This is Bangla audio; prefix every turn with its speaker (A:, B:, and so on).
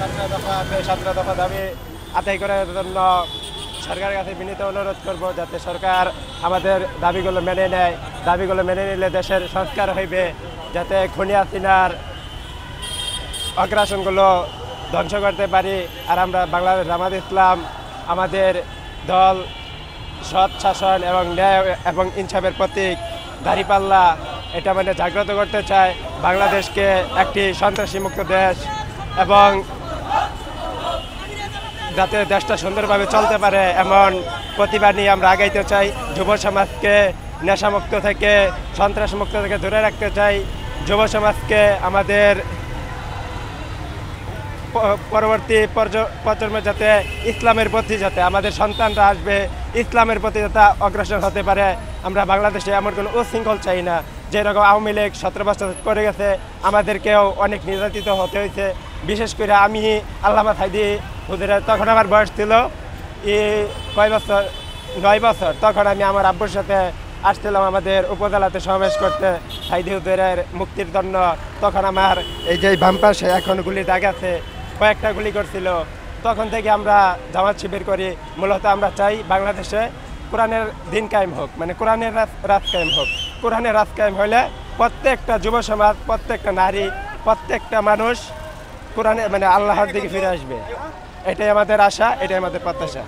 A: 7টা দফা দাবি আদায় করার জন্য সরকারের কাছে বিনীত অনুরোধ করব, যাতে সরকার আমাদের দাবিগুলো মেনে নেয়। দাবিগুলো মেনে নিলে দেশের সংস্কার হইবে, যাতে খুনি হাসিনার অগ্রাসনগুলো ধ্বংস করতে পারি। আর আমরা বাংলাদেশ জামাত ইসলাম আমাদের দল সৎ শাসন এবং ন্যায় এবং ইনসাফের প্রতীক দাঁড়িপাল্লা, এটা মানে জাগ্রত করতে চায় বাংলাদেশকে একটি সন্ত্রাসী মুক্ত দেশ, এবং যাতে দেশটা সুন্দরভাবে চলতে পারে এমন প্রতিভা নিয়ে আমরা আগাইতে চাই। যুব সমাজকে নেশামুক্ত থেকে, সন্ত্রাসমুক্ত থেকে দূরে রাখতে চাই। যুব সমাজকে আমাদের পরবর্তী প্রজন্ম যাতে ইসলামের প্রতি, যাতে আমাদের সন্তানরা আসবে ইসলামের প্রতি যাতে অগ্রসর হতে পারে। আমরা বাংলাদেশে এমন কোনো উশৃঙ্খল চাই না। যেরকম আওয়ামী লীগ 17 বছর করে গেছে, আমাদেরকেও অনেক নির্যাতিত হতে হয়েছে। বিশেষ করে আমি আল্লামা সাইদি হুজুরের, তখন আমার বয়স ছিল কয় বছর, 9 বছর। তখন আমি আমার আব্বুর সাথে আসছিলাম আমাদের উপজেলাতে সমাবেশ করতে সাইদি হুজুরের মুক্তির জন্য। তখন আমার এই যে বাম পাশে এখন গুলি দাগ আছে, কয়েকটা গুলি করছিল। তখন থেকে আমরা জামাত শিবির করি। মূলত আমরা চাই বাংলাদেশে কোরআনের দিন কায়েম হোক, মানে কোরআনের রাজ কায়েম হোক। কোরআনের রাজ কায়েম হলে প্রত্যেকটা যুব সমাজ, প্রত্যেকটা নারী, প্রত্যেকটা মানুষ কোরআনে মানে আল্লাহর দিকে ফিরে আসবে। এটাই আমাদের আশা, এটাই আমাদের প্রত্যাশা।